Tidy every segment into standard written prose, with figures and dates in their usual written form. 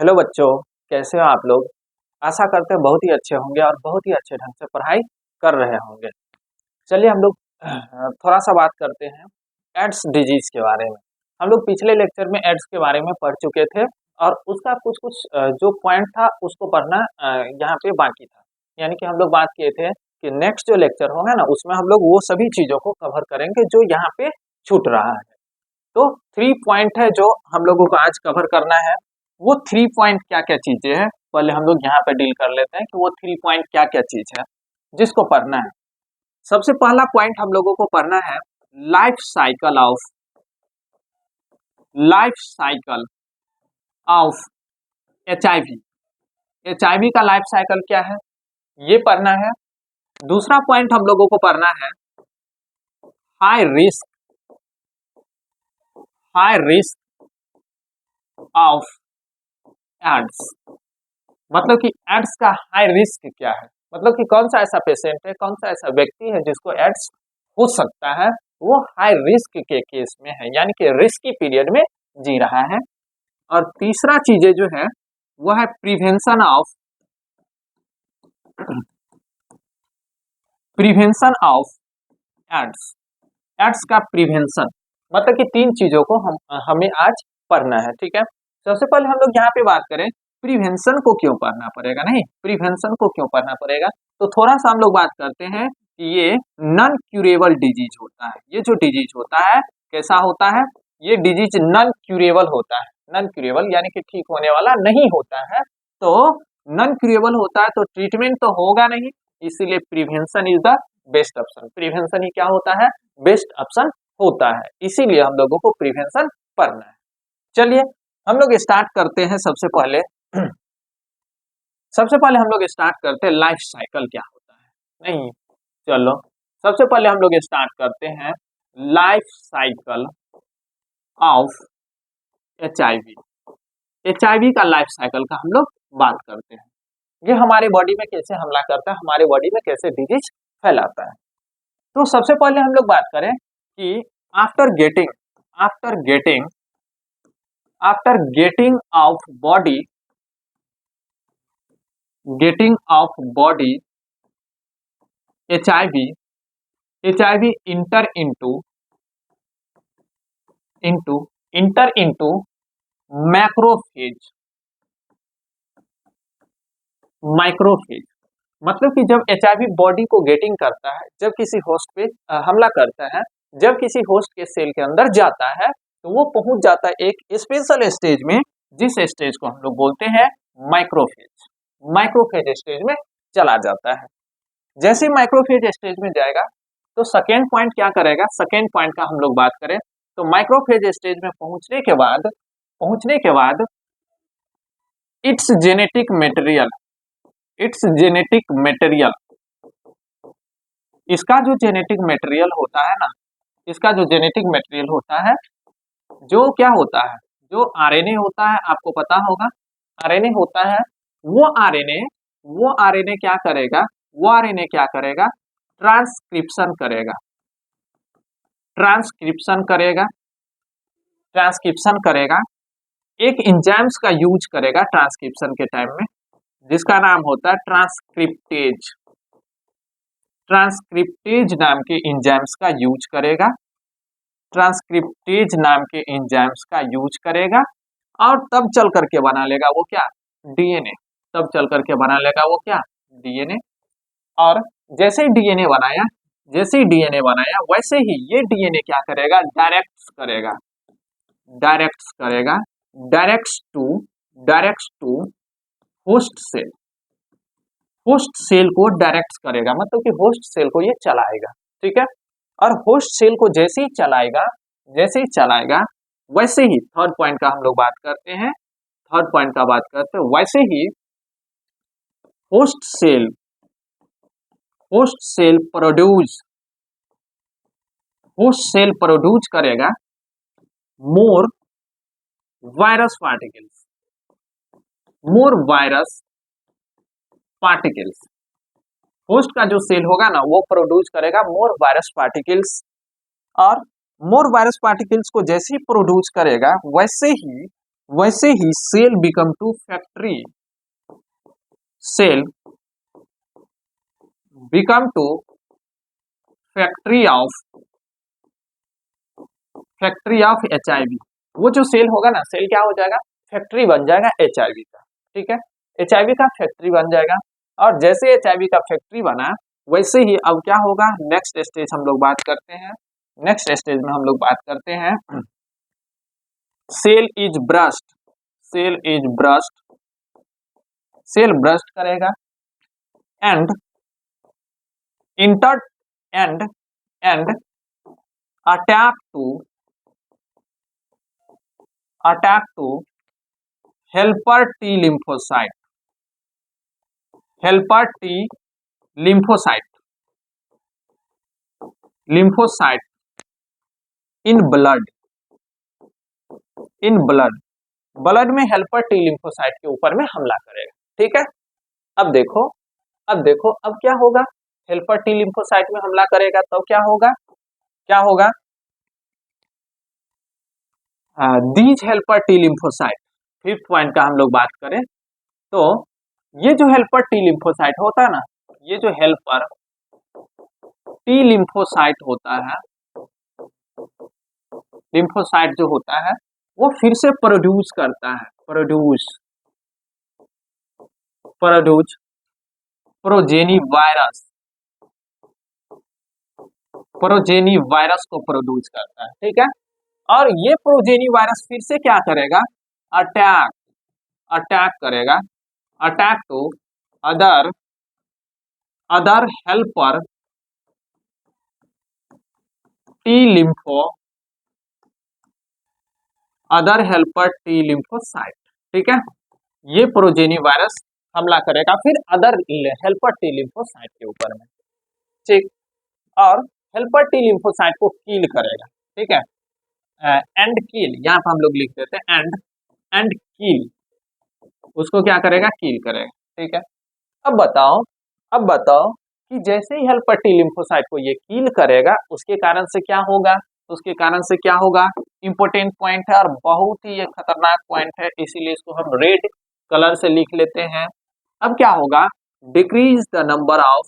Hello बच्चों, कैसे हो आप लोग। आशा करते हैं बहुत ही अच्छे होंगे और बहुत ही अच्छे ढंग से पढ़ाई कर रहे होंगे। चलिए हम लोग थोड़ा सा बात करते हैं एड्स डिजीज के बारे में। हम लोग पिछले लेक्चर में एड्स के बारे में पढ़ चुके थे और उसका कुछ कुछ जो पॉइंट था उसको पढ़ना यहाँ पे बाकी था। यानी कि हम लोग बात किए थे कि नेक्स्ट जो लेक्चर होगा ना उसमें हम लोग वो सभी चीज़ों को कवर करेंगे जो यहाँ पे छूट रहा है। तो 3 पॉइंट है जो हम लोगों को आज कवर करना है। वो 3 पॉइंट क्या क्या चीजें हैं पहले हम लोग यहाँ पे डील कर लेते हैं कि वो 3 पॉइंट क्या क्या चीज है जिसको पढ़ना है। सबसे पहला पॉइंट हम लोगों को पढ़ना है life cycle of HIV। HIV का लाइफ साइकिल क्या है ये पढ़ना है। दूसरा पॉइंट हम लोगों को पढ़ना है हाई रिस्क ऑफ एड्स। मतलब कि एड्स का हाई रिस्क क्या है, मतलब कि कौन सा ऐसा पेशेंट है, कौन सा ऐसा व्यक्ति है जिसको एड्स हो सकता है, वो हाई रिस्क के केस में है, यानी कि रिस्की पीरियड में जी रहा है। और तीसरा चीजें जो है वो है प्रिवेंशन ऑफ एड्स का प्रिवेंशन। मतलब कि 3 चीजों को हमें आज पढ़ना है, ठीक है। सबसे पहले हम लोग यहाँ पे बात करें प्रिवेंशन को क्यों पढ़ना पड़ेगा, नहीं प्रिवेंशन को क्यों पढ़ना पड़ेगा, तो थोड़ा सा हम लोग बात करते हैं कि ये नॉन क्यूरेबल डिजीज होता है। ये जो डिजीज होता है कैसा होता है, ये डिजीज नॉन क्यूरेबल होता है। नॉन क्यूरेबल यानी कि ठीक होने वाला नहीं होता है। तो नॉन क्यूरेबल होता है तो ट्रीटमेंट तो होगा नहीं, इसीलिए prevention is the best option. Prevention ही क्या होता है, बेस्ट ऑप्शन होता है, इसीलिए हम लोगों को प्रिवेंशन पढ़ना है। चलिए हम लोग स्टार्ट करते हैं। सबसे पहले हम लोग स्टार्ट करते हैं लाइफ साइकिल क्या होता है, नहीं चलो सबसे पहले हम लोग स्टार्ट करते हैं लाइफ साइकिल ऑफ HIV का लाइफ साइकिल का हम लोग बात करते हैं। ये हमारे बॉडी में कैसे हमला करता है, हमारे बॉडी में कैसे डिजीज फैलाता है। तो सबसे पहले हम लोग बात करें कि after getting off body HIV inter into macrophage. मतलब कि जब HIV बॉडी को गेटिंग करता है, जब किसी होस्ट पे हमला करता है, जब किसी होस्ट के सेल के अंदर जाता है तो वो पहुंच जाता है एक स्पेशल स्टेज में, जिस स्टेज को हम लोग बोलते हैं माइक्रोफेज स्टेज में चला जाता है। जैसे माइक्रोफेज स्टेज में जाएगा तो सेकेंड पॉइंट क्या करेगा, सेकेंड पॉइंट का हम लोग बात करें तो माइक्रोफेज स्टेज में पहुंचने के बाद इट्स जेनेटिक मटेरियल इसका जो जेनेटिक मटेरियल होता है ना, इसका जो जेनेटिक मटेरियल होता है, जो क्या होता है, जो RNA होता है, आपको पता होगा RNA होता है, वो RNA क्या करेगा, ट्रांसक्रिप्शन करेगा, एक एंजाइम्स का यूज करेगा ट्रांसक्रिप्शन के टाइम में, जिसका नाम होता है ट्रांसक्रिप्टेज नाम के एंजाइम्स का यूज करेगा, और तब चल करके बना लेगा वो क्या, DNA। और जैसे ही DNA बनाया वैसे ही ये DNA क्या करेगा, डायरेक्ट टू होस्ट सेल को डायरेक्ट करेगा, मतलब कि होस्ट सेल को ये चलाएगा, ठीक है। और होस्ट सेल को जैसे ही चलाएगा वैसे ही थर्ड पॉइंट का हम लोग बात करते हैं, वैसे ही होस्ट सेल प्रोड्यूस करेगा मोर वायरस पार्टिकल्स। होस्ट का जो सेल होगा ना वो प्रोड्यूस करेगा मोर वायरस पार्टिकल्स, और मोर वायरस पार्टिकल्स को जैसे ही प्रोड्यूस करेगा वैसे ही cell become to factory, cell become to factory of HIV। वो जो सेल होगा ना, सेल क्या हो जाएगा, फैक्ट्री बन जाएगा HIV का। ठीक है, HIV का फैक्ट्री बन जाएगा। और जैसे HIV का फैक्ट्री बना, वैसे ही अब क्या होगा, नेक्स्ट स्टेज हम लोग बात करते हैं। नेक्स्ट स्टेज में हम लोग बात करते हैं cell is burst, cell is burst, cell burst करेगा and enter and attack to helper T lymphocyte, helper T lymphocyte in blood, blood में हेल्पर T lymphocyte के ऊपर में हमला करेगा। ठीक है, अब देखो अब क्या होगा, हेल्पर T lymphocyte में हमला करेगा तो क्या होगा these helper T lymphocyte। Fifth point का हम लोग बात करें तो ये जो हेल्पर T lymphocyte होता है ना, ये जो हेल्पर T lymphocyte होता है, lymphocyte जो होता है वो फिर से प्रोड्यूस करता है, प्रोड्यूस प्रोजेनी वायरस को प्रोड्यूस करता है। ठीक है, और ये प्रोजेनी वायरस फिर से क्या करेगा, अटैक करेगा, attack to other helper T lymphocyte। ठीक है, ये प्रोजेनी वायरस हमला करेगा फिर अदर हेल्पर T lymphocyte के ऊपर में। ठीक, और हेल्पर T lymphocyte को किल करेगा। ठीक है, एंड किल, यहाँ पर हम लोग लिख देते हैं एंड किल, उसको क्या करेगा, किल करेगा। ठीक है, अब बताओ कि जैसे ही हेल्पर T lymphocyte को ये किल करेगा, उसके कारण से क्या होगा, इंपोर्टेंट पॉइंट है और बहुत ही ये खतरनाक पॉइंट है, इसीलिए इसको हम रेड कलर से लिख लेते हैं। अब क्या होगा, decrease the number of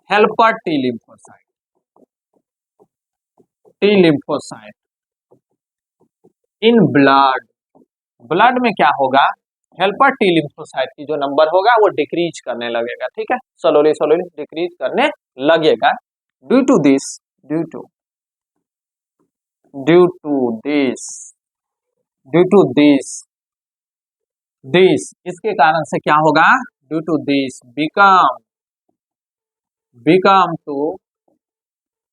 helper T lymphocyte in blood में क्या होगा, हेल्पर T lymphocyte की जो नंबर होगा वो डिक्रीज करने लगेगा। ठीक है, स्लोली डिक्रीज करने लगेगा। ड्यू टू दिस इसके कारण से क्या होगा, due to this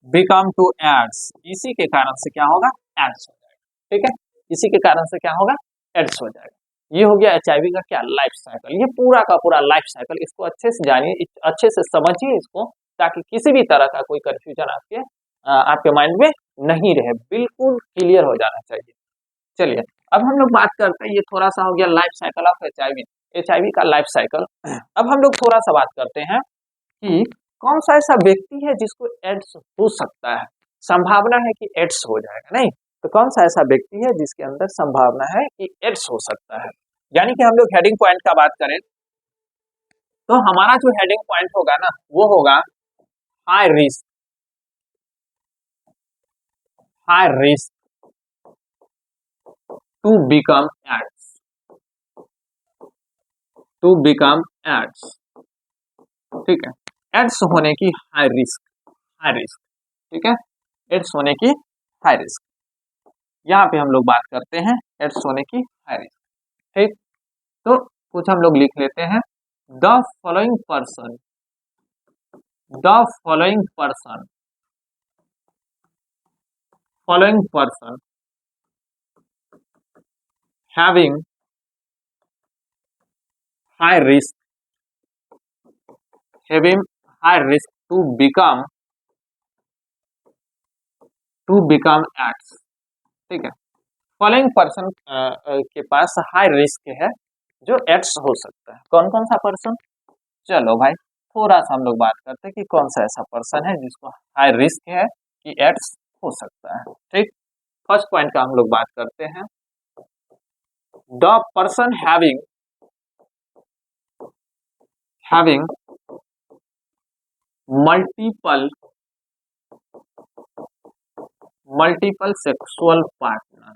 become to AIDS, इसी के कारण से क्या होगा, एड्स हो जाएगा। ठीक है, इसी के कारण से क्या होगा, एड्स हो जाएगा। ये हो गया HIV का क्या, लाइफ साइकिल। ये पूरा का पूरा लाइफ साइकिल, इसको अच्छे से जानिए, अच्छे से समझिए इसको, ताकि किसी भी तरह का कोई कंफ्यूजन आपके माइंड में नहीं रहे, बिल्कुल क्लियर हो जाना चाहिए। चलिए अब हम लोग बात करते हैं, ये थोड़ा सा हो गया लाइफ साइकिल ऑफ HIV का लाइफ साइकिल। अब हम लोग थोड़ा सा बात करते हैं कि कौन सा ऐसा व्यक्ति है जिसको एड्स हो सकता है, संभावना है कि एड्स हो जाएगा, नहीं तो कौन सा ऐसा व्यक्ति है जिसके अंदर संभावना है कि एड्स हो सकता है। यानी कि हम लोग हेडिंग पॉइंट का बात करें तो हमारा जो हेडिंग पॉइंट होगा ना, वो होगा high risk to become AIDS. ठीक है, एड्स होने की हाई रिस्क। ठीक है, एड्स होने की हाई रिस्क, यहाँ पे हम लोग बात करते हैं एड्स होने की हाई रिस्क। ठीक, तो कुछ हम लोग लिख लेते हैं, the following person having high risk to become AIDS. ठीक है, फॉलोइंग पर्सन के पास हाई रिस्क है जो एड्स हो सकता है। कौन कौन सा पर्सन? चलो भाई थोड़ा सा हम लोग बात करते हैं कि कौन सा ऐसा पर्सन है जिसको हाई रिस्क है कि एड्स हो सकता है। ठीक, फर्स्ट पॉइंट का हम लोग बात करते हैं। The person having multiple sexual partner,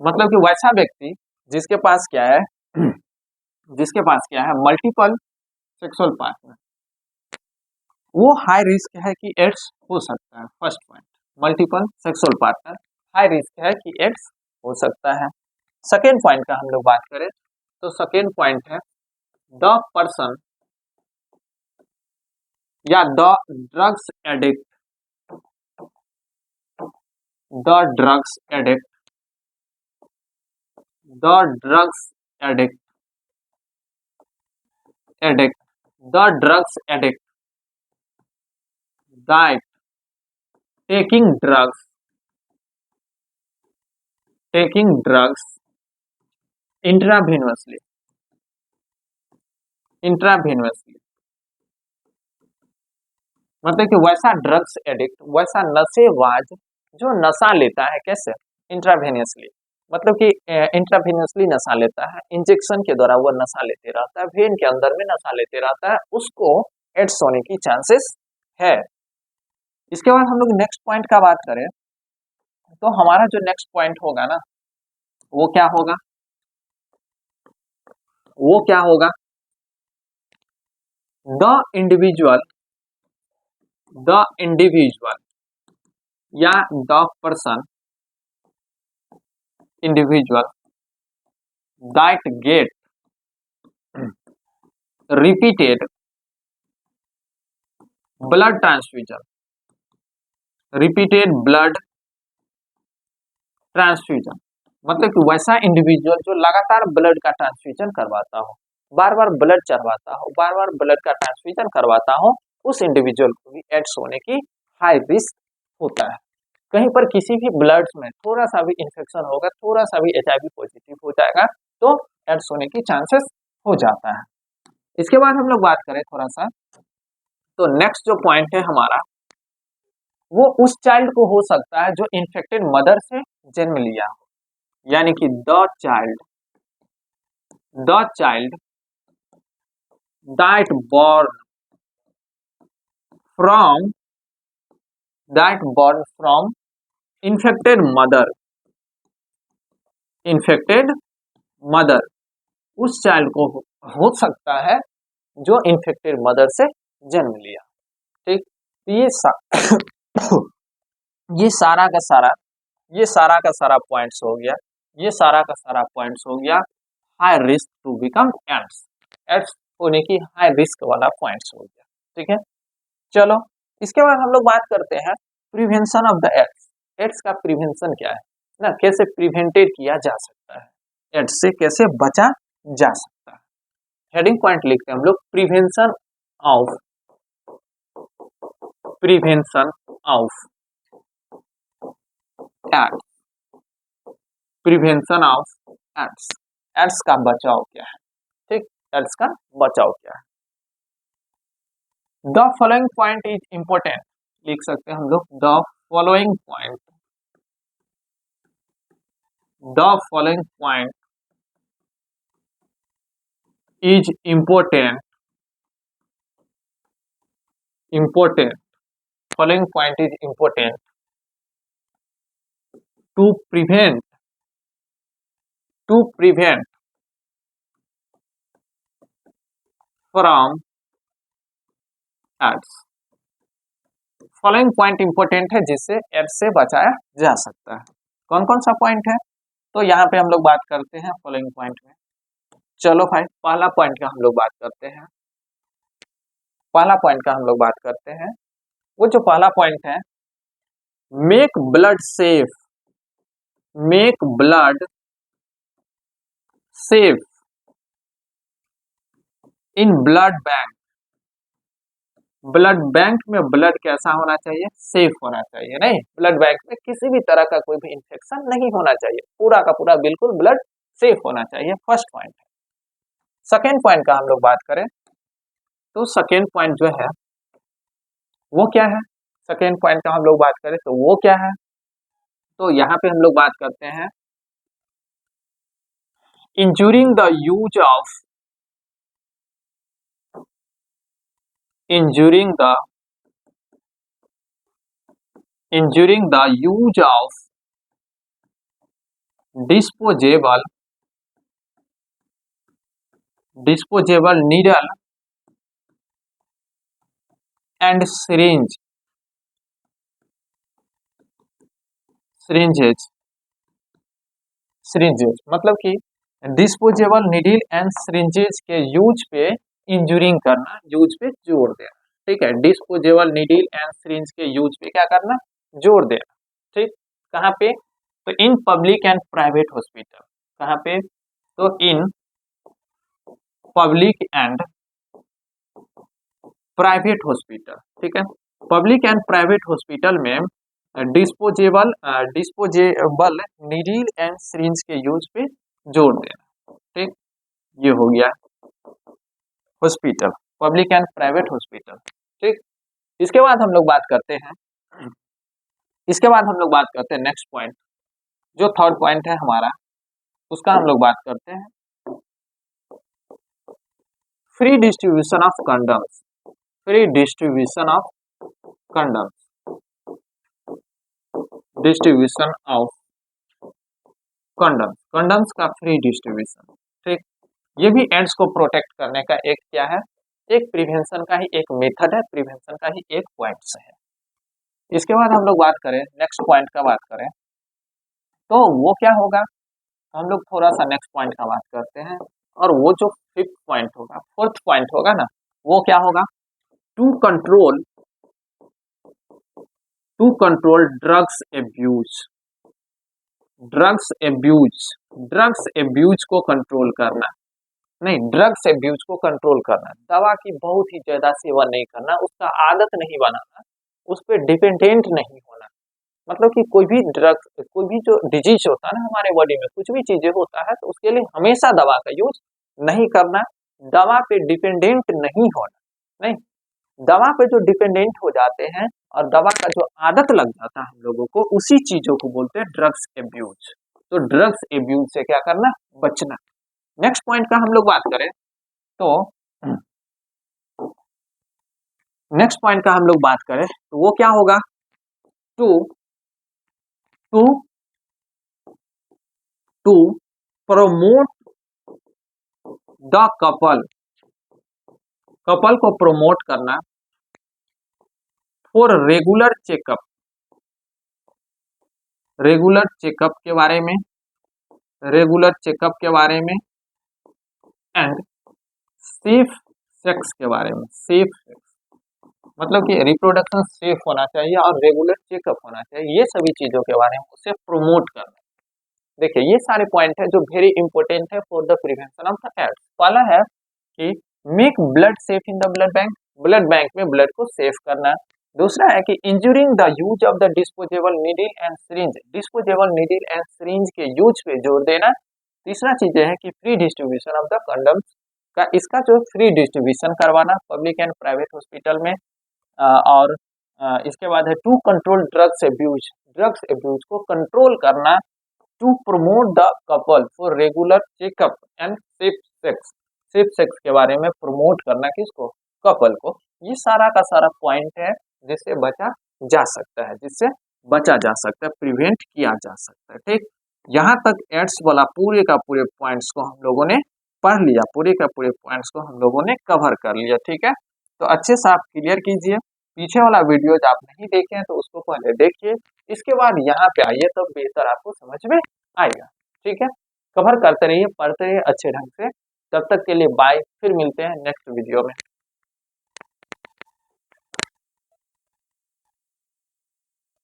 मतलब कि वैसा व्यक्ति जिसके पास क्या है मल्टीपल सेक्सुअल पार्टनर, वो हाई रिस्क है कि एड्स हो सकता है। First point, multiple sexual partner high risk है कि एड्स हो सकता है। सेकेंड पॉइंट का हम लोग बात करें तो सेकेंड पॉइंट है द पर्सन या the drugs addict the drugs addict the drugs addict addict the drugs addict that taking drugs intravenously मतलब कि वैसा ड्रग्स एडिक्ट, वैसा नशेबाज जो नशा लेता है। कैसे? इंट्रावेनियसली, मतलब कि इंट्रावेनियसली नशा लेता है, इंजेक्शन के द्वारा वो नशा लेते रहता है, वेन के अंदर में नशा लेते रहता है, उसको एड्स होने की चांसेस है। इसके बाद हम लोग नेक्स्ट पॉइंट का बात करें तो हमारा जो नेक्स्ट पॉइंट होगा ना वो क्या होगा? द इंडिविजुअल या the person individual that get repeated blood transfusion मतलब कि वैसा इंडिविजुअल जो लगातार ब्लड का ट्रांसफ्यूजन करवाता हो, बार बार ब्लड चढ़वाता हो, बार बार ब्लड का ट्रांसफ्यूजन करवाता हो, उस इंडिविजुअल को भी एड्स होने की हाई रिस्क होता है। कहीं पर किसी भी ब्लड में थोड़ा सा भी इंफेक्शन होगा, थोड़ा सा भी HIV पॉजिटिव हो जाएगा तो एड्स होने की चांसेस हो जाता है। इसके बाद हम लोग बात करें थोड़ा सा तो नेक्स्ट जो पॉइंट है हमारा वो उस चाइल्ड को हो सकता है जो इन्फेक्टेड मदर से जन्म लिया हो, यानी कि the child that born from infected mother, उस चाइल्ड को हो सकता है जो इन्फेक्टेड मदर से जन्म लिया। ठीक, ये सारा का सारा पॉइंट्स हो गया, high risk to become AIDS होने की हाई रिस्क वाला पॉइंट्स हो गया। ठीक है, चलो इसके बाद हम लोग बात करते हैं प्रिवेंशन ऑफ द एड्स का प्रिवेंशन क्या है ना, कैसे प्रिवेंटेड किया जा सकता है, एड्स से कैसे बचा जा सकता है। हेडिंग पॉइंट लिखते हैं हम लोग प्रिवेंशन ऑफ एड्स का बचाव क्या है। ठीक, एड्स का बचाव क्या है। The following point is important, लिख सकते हैं हम लोग the following point is important following point is important to prevent from AIDS. Following point important है जिससे एड्स से बचाया जा सकता है। कौन कौन सा पॉइंट है तो यहाँ पे हम लोग बात करते हैं फॉलोइंग पॉइंट में। चलो भाई पहला पॉइंट का हम लोग बात करते हैं। वो जो पहला पॉइंट है, make blood safe in blood bank blood bank में ब्लड कैसा होना चाहिए, सेफ होना चाहिए, नहीं ब्लड बैंक में किसी भी तरह का कोई भी इंफेक्शन नहीं होना चाहिए, पूरा का पूरा बिल्कुल ब्लड सेफ होना चाहिए, फर्स्ट पॉइंट है। सेकेंड पॉइंट का हम लोग बात करें तो सेकेंड पॉइंट जो है वो क्या है, सेकेंड पॉइंट का हम लोग बात करें तो वो क्या है, तो यहाँ पे हम लोग बात करते हैं injuring the use of injuring the use of disposable needle and syringes मतलब कि डिस्पोजेबल नीडल एंड सिरिंजेज के यूज पे इंजूरिंग करना, यूज पे जोर देना, ठीक है, डिस्पोजेबल नीडल एंड सिरिंज के यूज पे क्या करना, जोर देना, ठीक, कहाँ पे, तो in public and private hospital, कहाँ पे, तो in public and private hospital, ठीक है, पब्लिक एंड प्राइवेट हॉस्पिटल में डिस्पोजेबल नीडल एंड सिरिंज के यूज पे जोर देना, ठीक, ये हो गया hospital, public and private hospital, ठीक। इसके बाद हम लोग बात करते हैं, नेक्स्ट पॉइंट, जो थर्ड पॉइंट है हमारा, उसका हम लोग बात करते हैं free distribution of condoms, free distribution of condoms, distribution of condoms, condoms का फ्री डिस्ट्रीब्यूशन, ठीक, ये भी एड्स को प्रोटेक्ट करने का एक क्या है, एक प्रिवेंशन का ही एक मेथड है, प्रिवेंशन का ही एक पॉइंट्स है। इसके बाद हम लोग बात करें, नेक्स्ट पॉइंट का बात करें तो वो क्या होगा, हम लोग थोड़ा सा नेक्स्ट पॉइंट का बात करते हैं, और वो जो फिफ्थ पॉइंट होगा, फोर्थ पॉइंट होगा ना, वो क्या होगा, to control drugs abuse, drugs abuse को कंट्रोल करना, नहीं ड्रग्स एब्यूज को कंट्रोल करना, दवा की बहुत ही ज्यादा सेवन नहीं करना, उसका आदत नहीं बनाना, उस पर डिपेंडेंट नहीं होना, मतलब कि कोई भी ड्रग्स, कोई भी जो डिजीज होता है ना हमारे बॉडी में, कुछ भी चीजें होता है तो उसके लिए हमेशा दवा का यूज नहीं करना, दवा पे डिपेंडेंट नहीं होना, नहीं, दवा पे जो डिपेंडेंट हो जाते हैं और दवा का जो आदत लग जाता है हम लोगों को, उसी चीजों को बोलते हैं ड्रग्स एब्यूज, तो ड्रग्स एब्यूज से क्या करना, बचना। नेक्स्ट पॉइंट का हम लोग बात करें तो नेक्स्ट पॉइंट का हम लोग बात करें तो वो क्या होगा, टू प्रमोट द कपल को प्रमोट करना फॉर रेगुलर चेकअप के बारे में, एंड सेफ सेक्स के बारे में, सेफ सेक्स मतलब कि रिप्रोडक्शन सेफ होना चाहिए और रेगुलर चेकअप होना चाहिए, ये सभी चीजों के बारे में उसे प्रमोट करना। देखिए ये सारे पॉइंट है जो वेरी इंपॉर्टेंट है for the prevention of the AIDS. पहला है कि make blood safe in the blood bank में ब्लड को सेफ करना। दूसरा है कि injuring the use of the disposable needle and syringe के यूज पे जोर देना। तीसरा चीज है कि free distribution of the condoms का, इसका जो फ्री डिस्ट्रीब्यूशन करवाना पब्लिक एंड प्राइवेट हॉस्पिटल में, और इसके बाद है टू कंट्रोल ड्रग्स एब्यूज को कंट्रोल करना, to promote the couple for regular checkup and safe sex के बारे में प्रमोट करना, किसको, कपल को। ये सारा का सारा पॉइंट है जिससे बचा जा सकता है, प्रिवेंट किया जा सकता है, ठीक। यहाँ तक एड्स वाला पूरे का पूरे पॉइंट्स को हम लोगों ने पढ़ लिया, पूरे का पूरे पॉइंट्स को हम लोगों ने कवर कर लिया, ठीक है। तो अच्छे से आप क्लियर कीजिए, पीछे वाला वीडियो जो आप नहीं देखे हैं तो उसको पहले देखिए, इसके बाद यहाँ पे आइए तो बेहतर आपको समझ में आएगा, ठीक है। कवर करते रहिए, पढ़ते रहिए अच्छे ढंग से। तब तक के लिए बाय, फिर मिलते हैं नेक्स्ट वीडियो में।